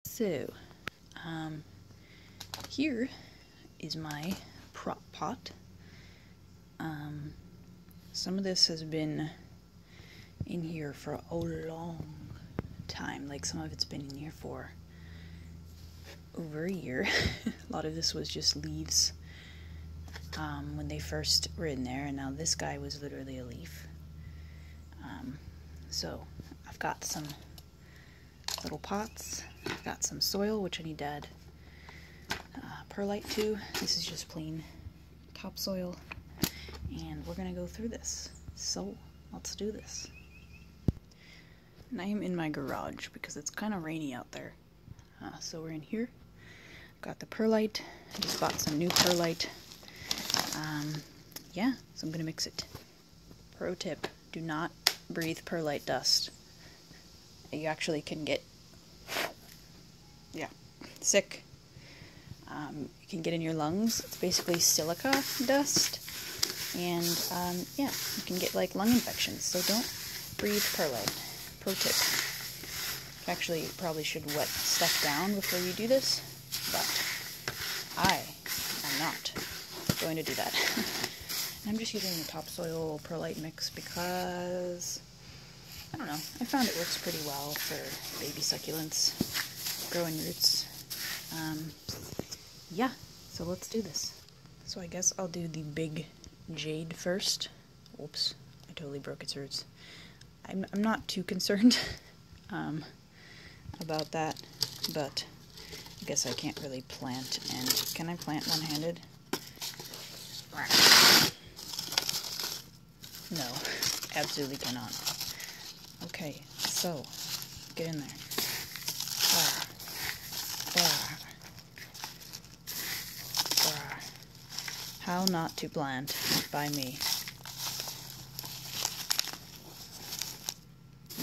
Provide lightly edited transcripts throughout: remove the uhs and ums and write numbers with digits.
So, here is my prop pot. Some of this has been in here for a long time, like some of it's been in here for over a year. A lot of this was just leaves when they first were in there, and now this guy was literally a leaf. So I've got some little pots, I've got some soil, which I need to add perlite to. This is just plain topsoil, and we're gonna go through this. So let's do this. And I am in my garage because it's kind of rainy out there. So we're in here. Got the perlite. I just bought some new perlite. Yeah, so I'm gonna mix it. Pro tip: do not breathe perlite dust. You actually can get, sick. You can get in your lungs. It's basically silica dust, and yeah, you can get like lung infections. So don't breathe perlite. Pro tip. You actually probably should wet stuff down before you do this, but I am not going to do that. I'm just using the topsoil perlite mix because, I don't know, I found it works pretty well for baby succulents, growing roots. Yeah, so let's do this. So I guess I'll do the big jade first. Oops, I totally broke its roots. I'm not too concerned about that, but I guess I can't really plant. And can I plant one-handed? No, absolutely cannot. Okay, so get in there. How not to plant by me.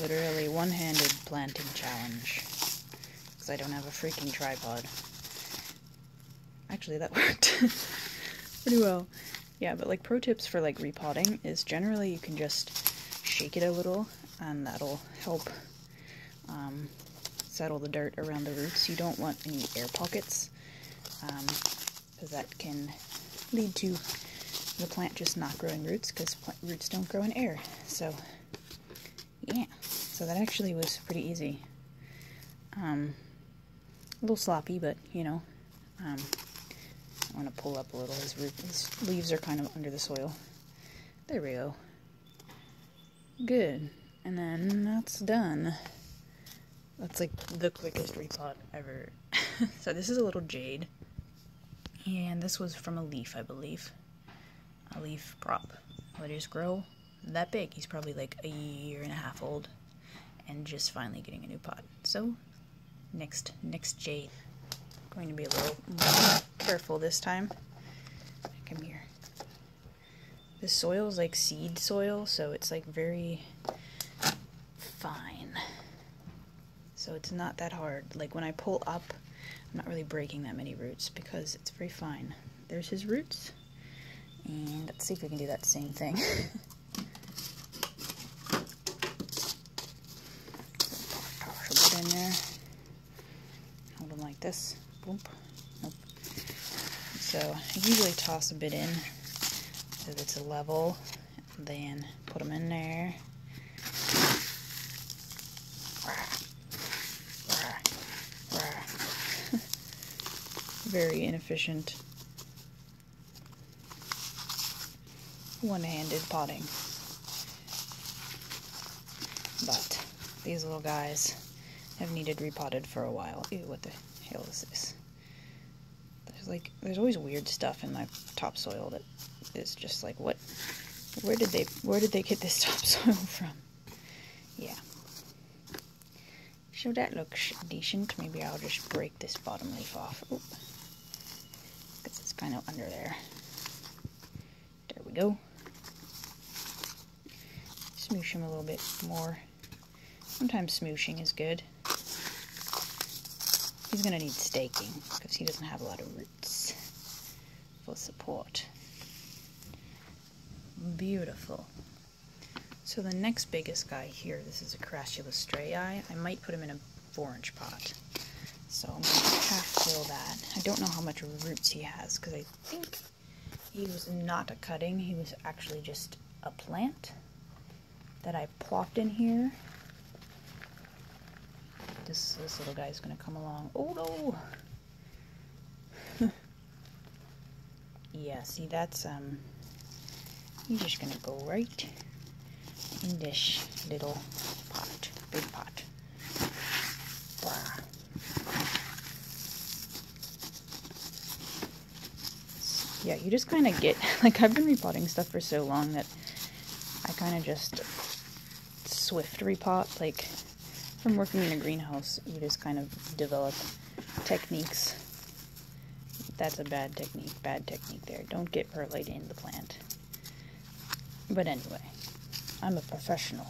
Literally one-handed planting challenge. Because I don't have a freaking tripod. Actually, that worked pretty well. Yeah, but like pro tips for like repotting is generally you can just shake it a little and that'll help settle the dirt around the roots. You don't want any air pockets because that can lead to the plant just not growing roots because roots don't grow in air. So yeah, so that actually was pretty easy. A little sloppy, but you know, I want to pull up a little. His leaves are kind of under the soil. There we go. Good. And then that's done. That's like the quickest repot ever. So this is a little jade. And this was from a leaf, I believe. A leaf prop. Let it just grow that big. He's probably like a year and a half old. And just finally getting a new pot. So, next jade. Going to be a little more careful this time. Come here. This soil is like seed soil, so it's like very fine. So it's not that hard. Like when I pull up, I'm not really breaking that many roots because it's very fine. There's his roots. And let's see if we can do that same thing. Toss a bit in there. Hold them like this. Boom. Nope. So I usually toss a bit in so that it's a level, and then put them in there. Very inefficient one-handed potting. But these little guys have needed repotted for a while. Ew, what the hell is this? There's always weird stuff in my topsoil that is just like, what? Where did they get this topsoil from? Yeah. So that looks decent. Maybe I'll just break this bottom leaf off. Oop. Because it's kind of under there. There we go. Smoosh him a little bit more. Sometimes smooshing is good. He's going to need staking because he doesn't have a lot of roots for support. Beautiful. So the next biggest guy here, this is a Crassula strayi. I might put him in a 4-inch pot. don't know how much roots he has, because I think he was not a cutting, he was actually just a plant that I plopped in here. This little guy's gonna come along. Oh no! Yeah, see, that's he's just gonna go right in this little pot, big pot. Blah. Yeah, you just kind of get, like, I've been repotting stuff for so long that I kind of just swift repot. Like, from working in a greenhouse, you just kind of develop techniques. That's a bad technique there. Don't get perlite in the plant. But anyway, I'm a professional.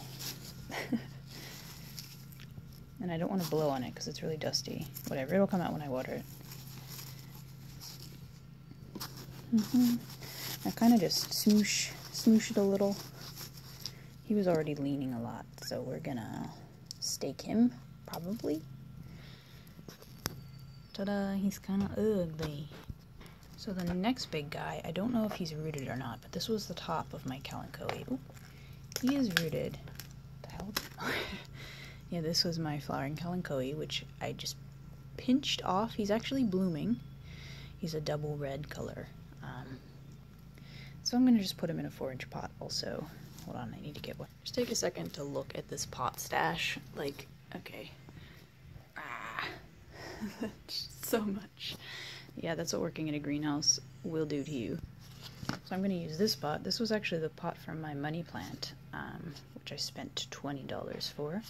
And I don't want to blow on it because it's really dusty. Whatever, it'll come out when I water it. I kind of just smoosh it a little. He was already leaning a lot, so we're gonna stake him, probably. Ta-da, he's kind of ugly. So the next big guy, I don't know if he's rooted or not, but this was the top of my kalanchoe. Ooh, he is rooted. What the hell? Yeah, this was my flowering kalanchoe, which I just pinched off. He's actually blooming. He's a double red color. So I'm going to just put him in a 4-inch pot also. Hold on, I need to get one. Just take a second to look at this pot stash. Like, okay. So much. Yeah, that's what working in a greenhouse will do to you. So I'm going to use this pot. This was actually the pot from my money plant, which I spent $20 for.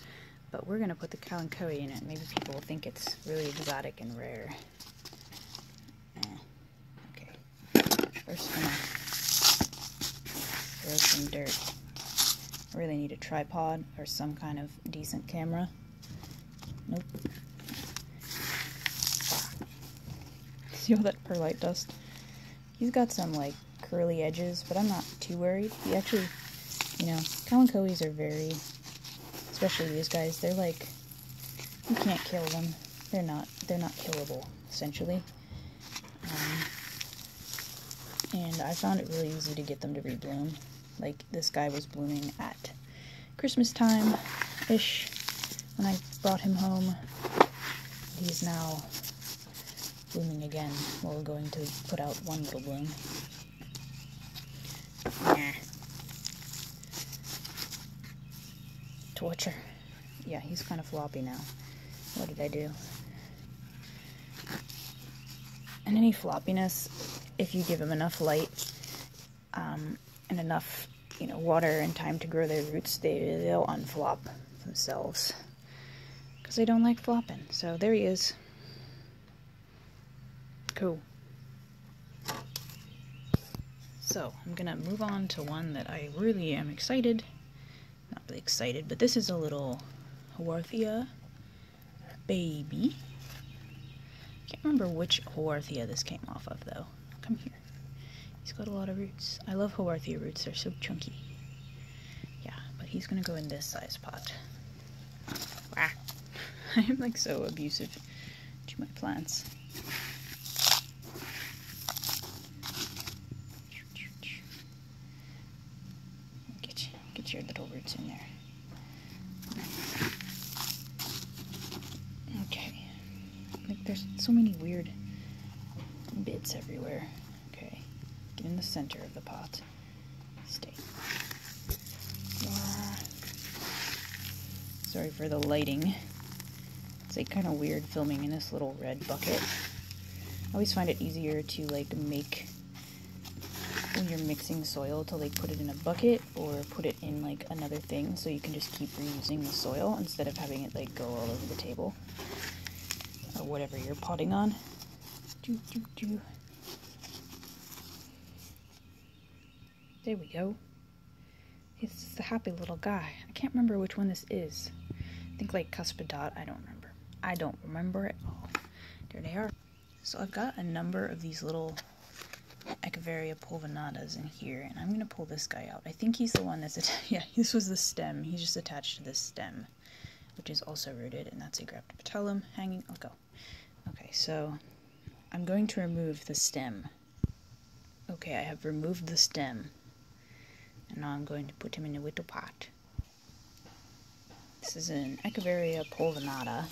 But we're going to put the kalanchoe in it. Maybe people will think it's really exotic and rare. Okay. First, I'm going to throw some dirt. I really need a tripod or some kind of decent camera. Nope. Ah. See all that perlite dust? He's got some, like, curly edges, but I'm not too worried. He actually, you know, kalanchoes are very, especially these guys, they're like, you can't kill them. They're not killable, essentially. And I found it really easy to get them to rebloom. Like, this guy was blooming at Christmas time-ish when I brought him home. He's now blooming again. We're going to put out one little bloom. Nah. Torture. Yeah, he's kind of floppy now. What did I do? And any floppiness, if you give them enough light and enough, you know, water and time to grow their roots, they'll unflop themselves because they don't like flopping. So there he is. Cool. So I'm gonna move on to one that I really am excited. Not really excited, but this is a little Haworthia baby. Can't remember which Haworthia this came off of though. Come here. He's got a lot of roots. I love Haworthia roots, they're so chunky. Yeah, but he's gonna go in this size pot. Wah. I'm like so abusive to my plants. Get your little roots in there. Okay. Like, there's so many weird bits everywhere. Okay. Get in the center of the pot. Stay. Sorry for the lighting. It's like kind of weird filming in this little red bucket. I always find it easier to like make, when you're mixing soil, to like put it in a bucket or put it in like another thing so you can just keep reusing the soil instead of having it like go all over the table or whatever you're potting on. There we go. It's the happy little guy. I can't remember which one this is. I think like Cuspidot. I don't remember at all. There they are. So I've got a number of these little Echeveria pulvinatas in here, and I'm going to pull this guy out. I think he's the one that's, yeah, this was the stem. He's just attached to this stem, which is also rooted, and that's a Graptopetellum hanging. I'll go. Okay, so I'm going to remove the stem. Okay, I have removed the stem. And now I'm going to put him in a little pot. This is an Echeveria pulvinata,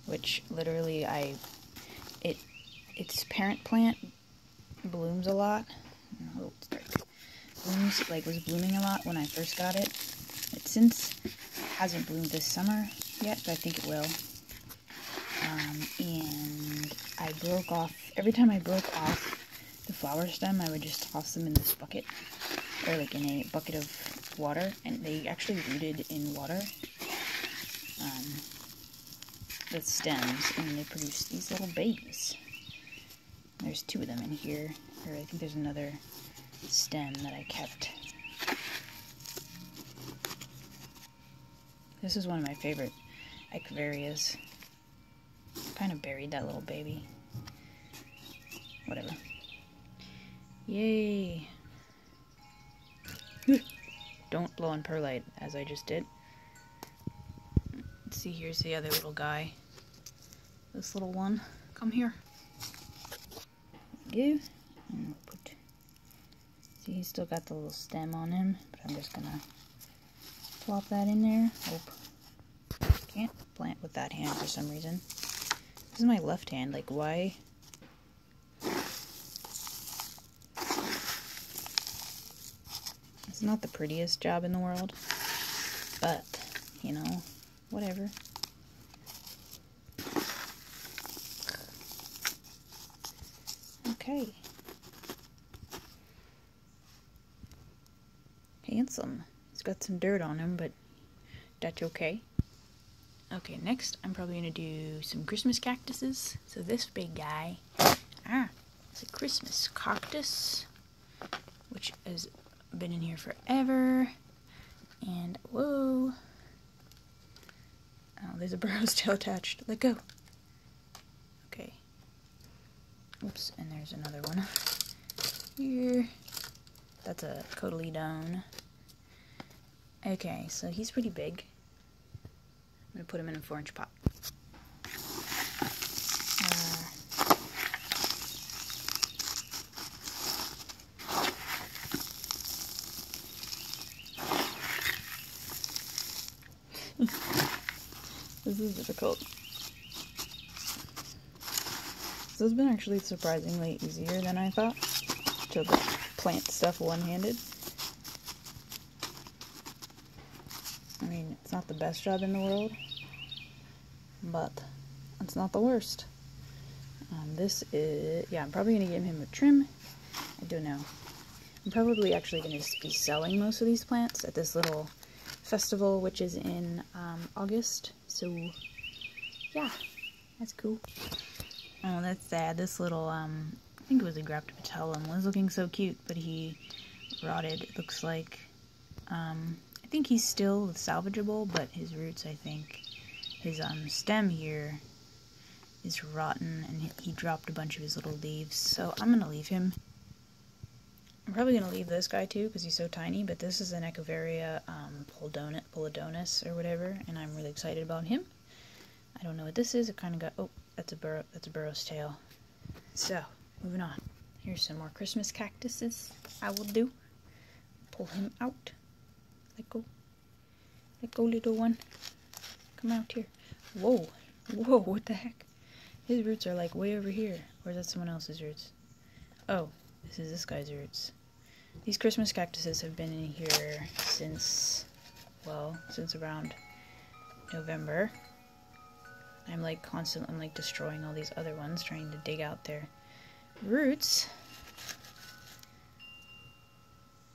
which literally its parent plant blooms a lot. Oh, blooms, like, was blooming a lot when I first got it. It since hasn't bloomed this summer yet, but I think it will. And I broke off, every time I broke off the flower stem, I would just toss them in this bucket, or like in a bucket of water, and they actually rooted in water, the stems, and they produced these little babies. There's 2 of them in here, or I think there's another stem that I kept. This is one of my favorite Echeverias. Kind of buried that little baby. Whatever. Yay! Don't blow on perlite, as I just did. Let's see, here's the other little guy. This little one. Come here. There we go. And we'll put... See, he's still got the little stem on him, but I'm just gonna plop that in there. Oh, can't plant with that hand for some reason. This is my left hand, like, why? It's not the prettiest job in the world, but, you know, whatever. Okay. Handsome. He's got some dirt on him, but that's okay. Okay, next I'm probably going to do some Christmas cactuses. So this big guy, it's a Christmas cactus, which has been in here forever. And, whoa. Oh, there's a burrow's tail attached. Let go. Okay. Oops, and there's another one here. That's a cotyledon. Okay, so he's pretty big. I'm going to put him in a 4-inch pot. This is difficult. This has been actually surprisingly easier than I thought to plant stuff one-handed. I mean, it's not the best job in the world, but it's not the worst. This is, yeah, I'm probably going to give him a trim. I don't know. I'm probably actually going to be selling most of these plants at this little festival, which is in August. So, yeah, that's cool. Oh, that's sad. This little, I think it was a Graptopetellum, was looking so cute, but he rotted. It looks like, I think he's still salvageable, but his roots, I think, his stem here is rotten, and he dropped a bunch of his little leaves, so I'm gonna leave him. I'm probably gonna leave this guy too, because he's so tiny, but this is an Echeveria Polydonus or whatever, and I'm really excited about him. I don't know what this is. It kind of got, oh, that's a burrow's tail. So, moving on. Here's some more Christmas cactuses I will do. Pull him out. Let go. Let go, little one. Come out here. Whoa. Whoa, what the heck? His roots are like way over here. Or is that someone else's roots? Oh, this is this guy's roots. These Christmas cactuses have been in here since, well, since around November. I'm like destroying all these other ones, trying to dig out their roots.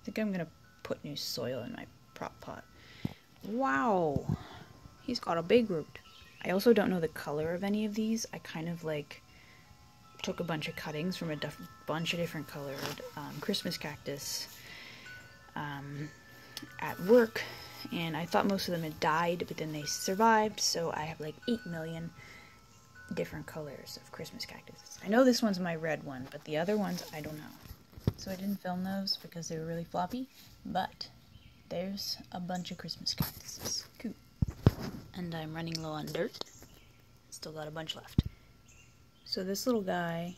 I think I'm gonna put new soil in my prop pot. Wow, he's got a big root. I also don't know the color of any of these. I kind of like took a bunch of cuttings from a bunch of different colored Christmas cactus at work, and I thought most of them had died, but then they survived, so I have like 8 million different colors of Christmas cactuses. I know this one's my red one, but the other ones, I don't know. So I didn't film those because they were really floppy, but there's a bunch of Christmas cactuses. Cool. And I'm running low on dirt. Still got a bunch left. So this little guy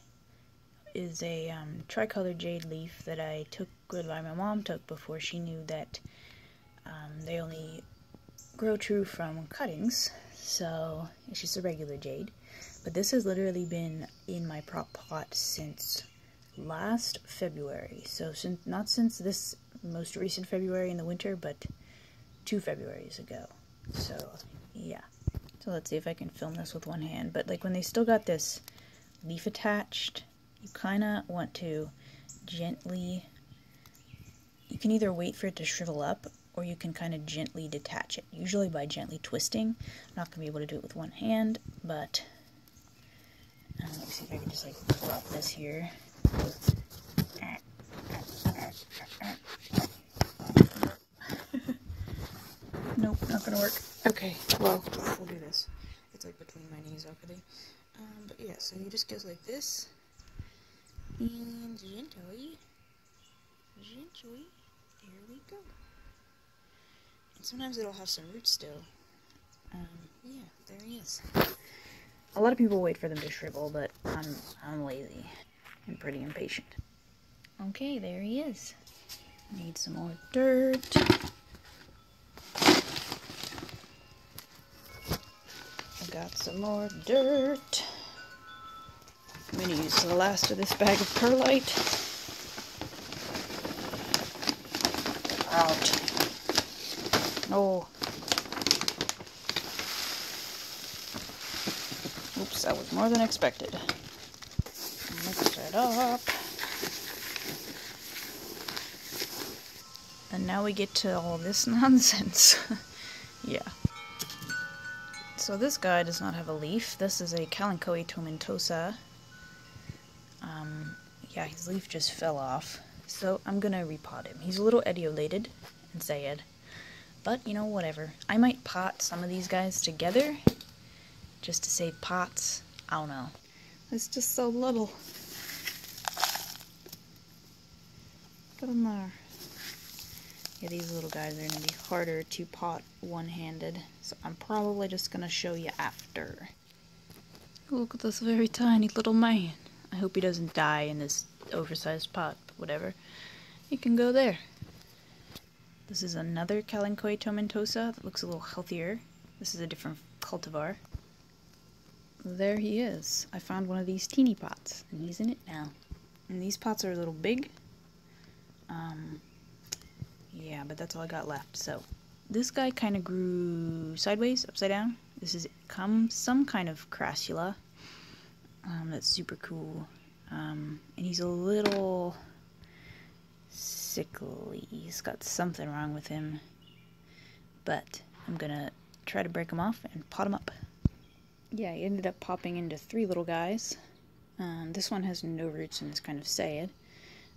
is a tricolor jade leaf that I took, or my mom took before she knew that they only grow true from cuttings, so it's just a regular jade. But this has literally been in my prop pot since last February, so not since this most recent February in the winter, but 2 Februaries ago. So yeah, so let's see if I can film this with one hand. But like when they still got this leaf attached, you kind of want to gently, you can either wait for it to shrivel up or you can kind of gently detach it, usually by gently twisting. I'm not going to be able to do it with one hand, but let me see if I can just like drop this here. Nope, not going to work. Okay, well, we'll do this. It's like between my knees, okay? But yeah, so you just goes like this, and gently, there we go. And sometimes it'll have some roots still. Yeah, there he is. A lot of people wait for them to shrivel, but I'm lazy and pretty impatient. Okay, there he is. Need some more dirt. I got some more dirt. I'm going to use the last of this bag of perlite. Out. Oh. Oops, that was more than expected. Mix it up. And now we get to all this nonsense. Yeah. So this guy does not have a leaf. This is a Kalanchoe tomentosa. Yeah, his leaf just fell off. So I'm gonna repot him. He's a little etiolated and sad. But, you know, whatever. I might pot some of these guys together just to save pots. I don't know. It's just so little. Get him there. Yeah, these little guys are going to be harder to pot one-handed, so I'm probably just going to show you after. Look at this very tiny little man. I hope he doesn't die in this oversized pot, but whatever. He can go there. This is another Kalanchoe tomentosa that looks a little healthier. This is a different cultivar. There he is. I found one of these teeny pots, and he's in it now. And these pots are a little big. Yeah, but that's all I got left. So this guy kind of grew sideways, upside down. This is some kind of crassula. That's super cool. And he's a little sickly. He's got something wrong with him. But I'm gonna try to break him off and pot him up. Yeah, he ended up popping into 3 little guys. This one has no roots and is kind of sad.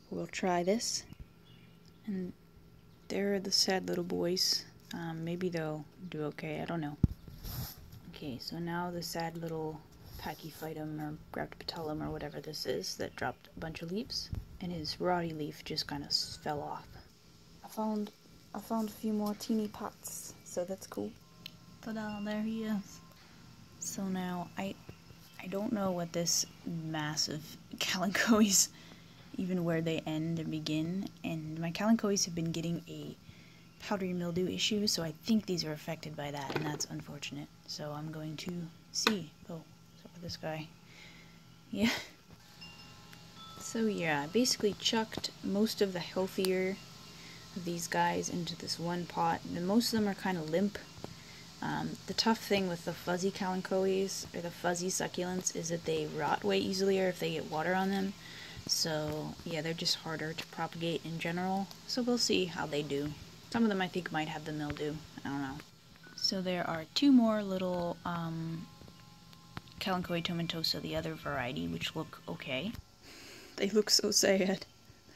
We'll try this. And there are the sad little boys. Maybe they'll do okay, I don't know. Okay, so now the sad little pachyphytum or graptopetulum or whatever this is that dropped a bunch of leaves, and his rotty leaf just kind of fell off. I found a few more teeny pots, so that's cool. Ta-da, there he is. So now I don't know what this massive Kalanchoes, even where they end and begin, and my Kalanchoes have been getting a powdery mildew issue, so I think these are affected by that, and that's unfortunate. So I'm going to see. Oh, so this guy. Yeah. So yeah, I basically chucked most of the healthier of these guys into this one pot, and most of them are kind of limp. The tough thing with the fuzzy Kalanchoes, or the fuzzy succulents, is that they rot way easier if they get water on them. So yeah, they're just harder to propagate in general. So we'll see how they do. Some of them I think might have the mildew. I don't know. So there are 2 more little Kalanchoe tomentosa, the other variety, which look okay. They look so sad.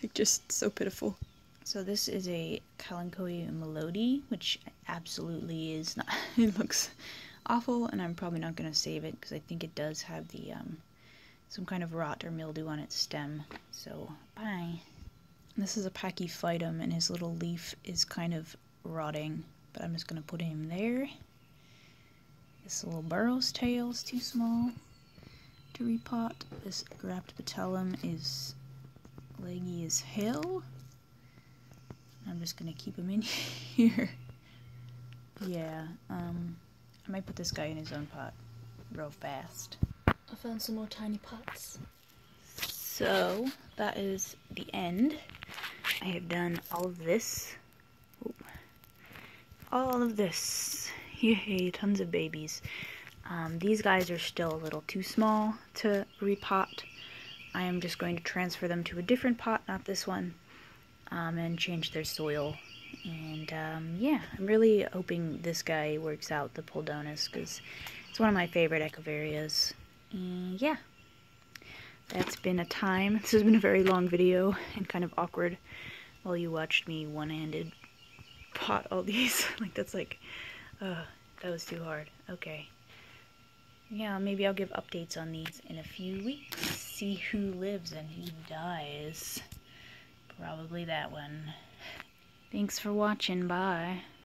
Like just so pitiful. So this is a Kalanchoe melody, which absolutely is not. It looks awful, and I'm probably not going to save it because I think it does have the some kind of rot or mildew on its stem. So bye. This is a pachyphytum, and his little leaf is kind of rotting, but I'm just going to put him there. This little burrow's tail is too small. to repot. This Graptopetellum is leggy as hell. I'm just gonna keep him in here. Yeah, I might put this guy in his own pot real fast. I found some more tiny pots. So, that is the end. I have done all of this. Ooh. All of this. Yay, tons of babies. These guys are still a little too small to repot. I am just going to transfer them to a different pot, not this one, and change their soil. And yeah, I'm really hoping this guy works out, the Poldonus, because it's one of my favorite echeverias. And yeah, that's been a time. This has been a very long video and kind of awkward while you watched me one-handed pot all these. Like, that's like, that was too hard. Okay. Yeah, maybe I'll give updates on these in a few weeks. See who lives and who dies. Probably that one. Thanks for watching. Bye.